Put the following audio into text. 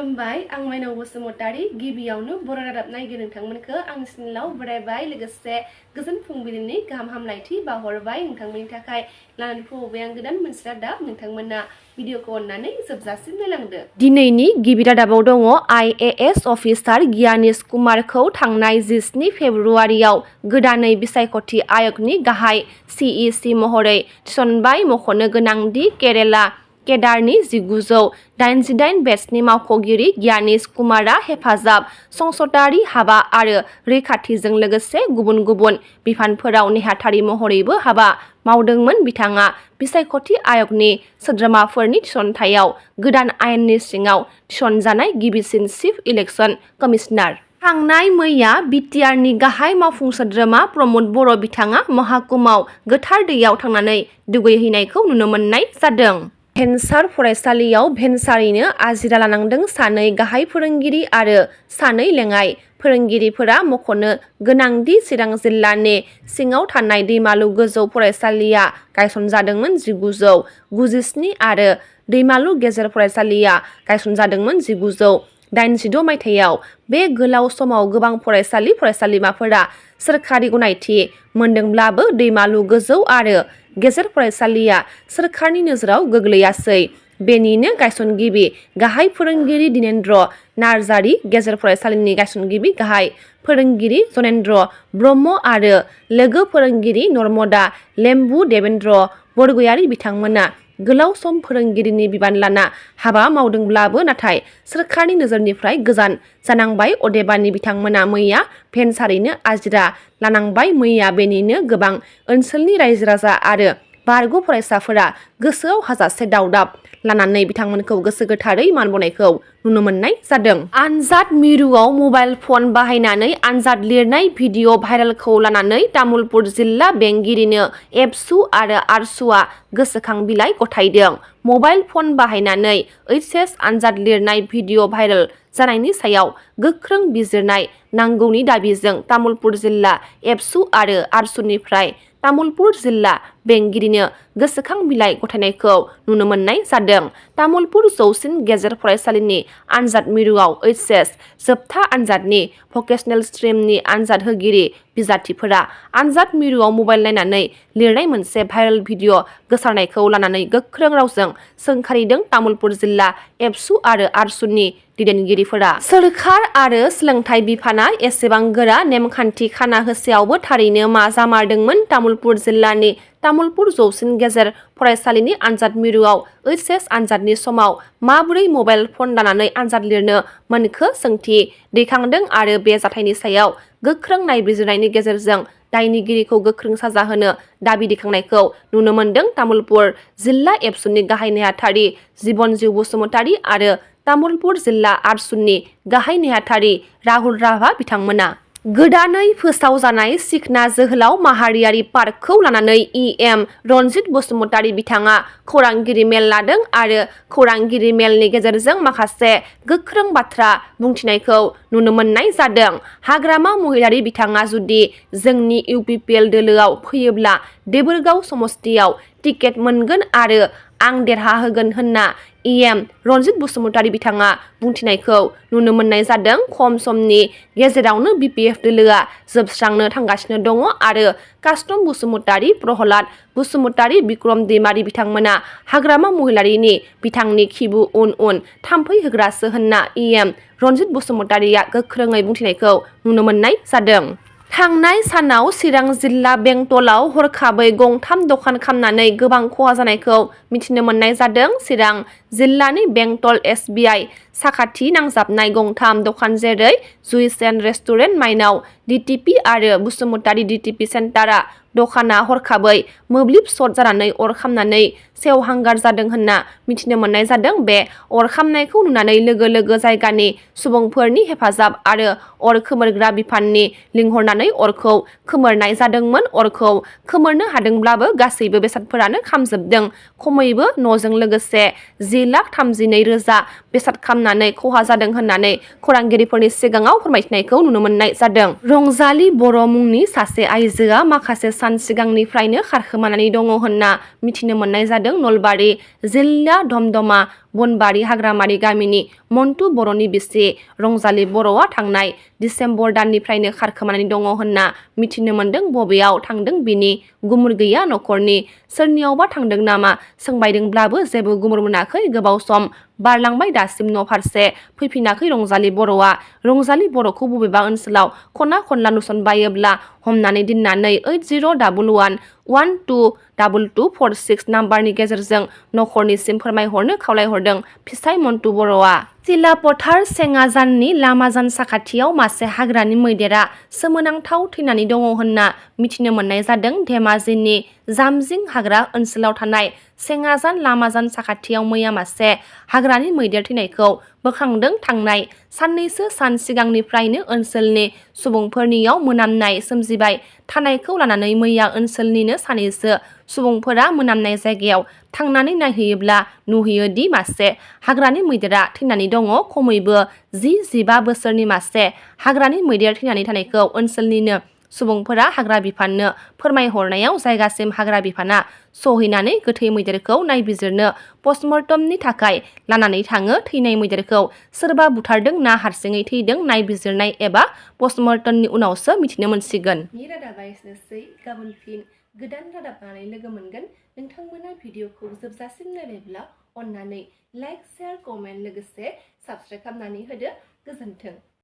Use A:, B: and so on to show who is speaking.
A: खुलुमबाय आं माइनाव बसुमतारी गिबियावनो बर'र नायगिर नोंथांमोनखौ आंनि चेनेलाव बरायबाय लोगोसे गोजोन फुंबिलिनि गाहाम हामलायथि बावहरबाय नोंथांमोननि थाखाय लानानै फैबाय आं गोदान मोनसे रादाब नोंथांमोना भिडिअखौ अननानै जोबजासिम नायलांदो। दिनैनि गिबि रादाबाव दङ IAS अफिसार गियानिश कुमारखौ थांनाय 17 फेब्रुआरियाव गोदानै बिसायख'थि आय'गनि गाहाय CEC महरै थिसनबाय। मख'नो गोनांदि केडारनि 1988 बेचनि मावख'गिरि गियानिश कुमारा हेफाजाब संसदारि हाबा आरो रैखाथिजों लोगोसे गुबुन गुबुन बिफानफोराव नेहाथारि महरैबो हाबा मावदोंमोन। बिथाङा बिसायख'थि आय'गनि सोद्रोमाफोरनि थिसनथायाव गोदान आयेननि सिङाव थिसनजानाय गिबिसिन चिफ इलेक्शन कमिशनार। थांनाय मैया बिटिआरनि गाहाय मावफुं सोद्रोमा प्रमद बर' बिथाङा महाकुमाव गोथार दैयाव थांनानै दुगैहैनायखौ नुनो मोननाय जादों। भेन्सार फरायसालियाव भेन्सारैनो आजिरा लानांदों सानै गाहाय फोरोंगिरि आरो सानै लेङाइ फोरोंगिरिफोरा। मख'नो गोनांदि चिरां जिल्लानि सिङाव थानाय दैमालु गोजौ फरायसालिया गायसनजादोंमोन 1997 आरो दैमालु गेजेर फरायसालिया गायसनजादोंमोन 1986 मायथाइयाव। बे गोलाव समाव गोबां फरायसालिमाफोरा सोरखारि गनायथि मोनदोंब्लाबो दैमालु गोजौ आरो गेजेर फरायसालिया सोरखारनि नोजोराव गोग्लैयासै। बेनिनो गायसनगिरि गाहाय फोरोंगिरि दिनेन्द्र नार्जारि, गेजेर फरायसालिनि गायसनगिरि गाहाय फोरोंगिरि जनेन्द्र ब्रह्म आरो लोगो फोरोंगिरि नर्मदा लेम्बु देबेन्द्र बरगयारी बिथांमोना गोलाव सम फोरोंगिरिनि बिबान लाना हाबा मावदोंब्लाबो नाथाय सोरखारनि नोजोरनिफ्राय गोजान जानांबाय। अदेबानि बिथांमोना मैया भेन्सारैनो आजिरा लानांबाय। मैया बेनिनो गोबां ओनसोलनि रायजो राजा आरो बारग' फरायसाफोरा गोसोआव हाजासे दावदाब लानानै बिथांमोनखौ गोसो गोथारै मान बावनायखौ नुनो मोननाय जादों। आनजाद मिरुआव मबाइल फन बाहायनानै आनजाद लिरनाय भिडिअ भाइरेलखौ लानानै तामुलपुर जिल्ला बेंगिरिनो एबसु आरो आरसुआ गोसोखां बिलाइ गथायदों। मबाइल फन बाहायनानै HS आनजाद लिरनाय भिडिअ भाइरेल जानायनि सायाव गोख्रों बिजिरनाय नांगौनि दाबिजों तामुलपुर जिल्ला एबसु आरो आरसुनिफ्राय तामुलपुर जिल्ला बेंगिरिनो गोसोखां बिलाइ गथायनायखौ नुनो मोननाय जादों। तामुलपुर जौसिन गेजेर फरायसालिनि आनजाद मिरुआव HS जोबथा आनजादनि भकेसनेल स्ट्रिमनि आनजाद होगिरि बिजाथिफोरा आनजाद मिरुआव मबाइल नायनानै लिरनाय मोनसे भाइरेल भिडिअ गोसारनायखौ लानानै गोख्रों रावजों सोंखारिदों। तामुलपुर जिल्ला एबसु आरो आरसुनि दैदेनगिरिफोरा सोरखार आरो सोलोंथाइ बिफाना एसेबां गोरा नेमखान्थि खाना होसेयावबो थारैनो मा जामारदोंमोन? तामुलपुर जिल्लानि तामुलपुर जौसिन गेजेर फरायसालिनि आनजाद मिरुआव HS आनजादनि समाव माबोरै मबाइल फन लानानै आनजाद लिरनो मोनखो सोंथि दैखांदों आरो बे जाथायनि सायाव गोख्रों नायबिजिरनायनि गेजेरजों दायनिगिरिखौ गोख्रों साजा होनो दाबि दैखांनायखौ नुनो मोनदों। तामुलपुर जिल्ला एबसुनि गाहाय नेहाथारि जिबनजिउ बसुमतारी आरो तामुलपुर जिल्ला आरसुनि गाहाय नेहाथारि राहुल राभा बिथांमोना गोदानै फोसावजानाय सिखना जोहोलाव माहारियारि पार्कखौ लानानै EM रनजित बसुमतारी बिथाङा खौरांगिरि मेल लादों आरो खौरांगिरि मेलनि गेजेरजों माखासे गोख्रों बाथ्रा बुंथिनायखौ नुनो मोननाय जादों। हाग्रामा महिलारि बिथाङा जुदि जोंनि UPPL दोलोआव फैयोब्ला देबोरगाव समस्तियाव टिकेट मोनगोन आरो आं देरहाहोगोन होनना EM रनजित बसुमतारी बिथाङा बुंथिनायखौ नुनो मोननाय जादों। खम समनि गेजेरावनो BPF दोलोआ जोबस्रांनो थांगासिनो दङ आरो कास्टम बसुमतारी, प्रहलाद बसुमतारी, बिक्रम दैमारि बिथांमोना हाग्रामा महिलारिनि बिथांनि खिबु उन थाम्फै होग्रासो होनना EM रनजित बसुमतारीया गोख्रोङै बुंथिनायखौ नुनो मोननाय जादों। थांनाय सानाव चिरां जिल्ला बेंटलाव हरखाबै गंथाम दखान खामनानै गोबां खहा जानायखौ मिथिनो मोननाय जादों। चिरां जिल्लानि बेंटल SBI साखाथि नांजाबनाय गंथाम दखान जेरै जुइस एन्ड रेस्टुरेन्ट, माइनाव DTP आरो बसुमतारी DTP सेन्टारआ दखाना हरखाबै मोब्लिब सर्ट जानानै अर खामनानै सेवहांगार जादों होनना मिथिनो मोननाय जादों। बे अर खामनायखौ नुनानै लोगो लोगो जायगानि सुबुंफोरनि हेफाजाब आरो अर खोमोरग्रा बिफाननि लिंहरनानै अरखौ खोमोरनाय जादोंमोन। अरखौ खोमोरनो हादोंब्लाबो गासैबो बेसादफोरानो खामजोबदों। खमैबो न'जों लोगोसे 10,32,000 बेसाद खामनानै खहा जादों होननानै खौरांगिरिफोरनि सिगाङाव फोरमायथिनायखौ नुनो मोननाय जादों। रंजालि बर' मुंनि सासे आइजोआ माखासे सान सिगांनिफ्रायनो खारखोमानानै दङ होनना मिथिनो मोननाय जादों। नलबारि जिल्ला धमधमा बनबारि हाग्रामारि गामिनि मन्टु बर'नि बिसि रंजालि बर'आ थांनाय डिसेम्बर दाननिफ्रायनो खारखोमानानै दङ होनना मिथिनो मोन्दों। बबेयाव थांदों बिनि गुमुर गैया न'खरनि सोरनियावबा थांदों नामा सोंबायदोंब्लाबो जेबो गुमुर मोनाखै। गोबाव सम बारलांबाय दासिम न' फारसे फैफिनाखै रंजालि बर'आ। रंजालि बर'खौ बबेबा ओनसोलाव खना खनला नुसनबायोब्ला हमनानै दोननानै 8011122246 नाम्बारनि गेजेरजों न'खरनिसिम फोरमायहरनो खावलायहरदों फिसाइ मन्टु बर'आ। सिलापथार सेङाजाननि लामाजान साखाथियाव मासे हाग्रानि मैदेरा सोमोनांथाव थैनानै दङ होनना मिथिनो मोननाय जादों। धेमाजिनि जामजिं हाग्रा ओनसोलाव थानाय सेङाजान लामाजान साखाथियाव मैया मासे हाग्रानि मैदेर थैनायखौ बोखांदों। थांनाय साननैसो सान सिगांनिफ्रायनो ओनसोलनि सुबुंफोरनियाव मोनामनाय सोमजिबाय थानायखौ लानानै मैया ओनसोलनिनो सानैसो सुबुंफोरा मोनामनाय जायगायाव थांनानै नायहैयोब्ला नुहैयोदि मासे हाग्रानि मैदेरा थैनानै दङ। खमैबो 10-15 बोसोरनि मासे हाग्रानि मैदेर थैनानै थानायखौ ओनसोलनिनो सुबुंफोरा हाग्रा बिफाननो फोरमायहरनायाव जायगासिम हाग्रा बिफाना सहैनानै गोथै मैदेरखौ नायबिजिरनो पस्टमर्टमनि थाखाय लानानै थाङो। थैनाय मैदेरखौ सोरबा बुथारदों ना हारसिङै थैदों नायबिजिरनाय एबा पस्टमर्टमनि उनावसो मिथिनो मोनसिगोन। रादाबा एसेनोसै। गाबोन फिन गोदान रादाब लानानै लोगो मोनगोन। नोंथांमोना भिडिअखौ जोबजासिम नायबायब्ला अन्नानै लाइक, शेयार, कमेन्ट लोगोसे साबस्क्राइब खालामनानै होदो। गोजोन्थों।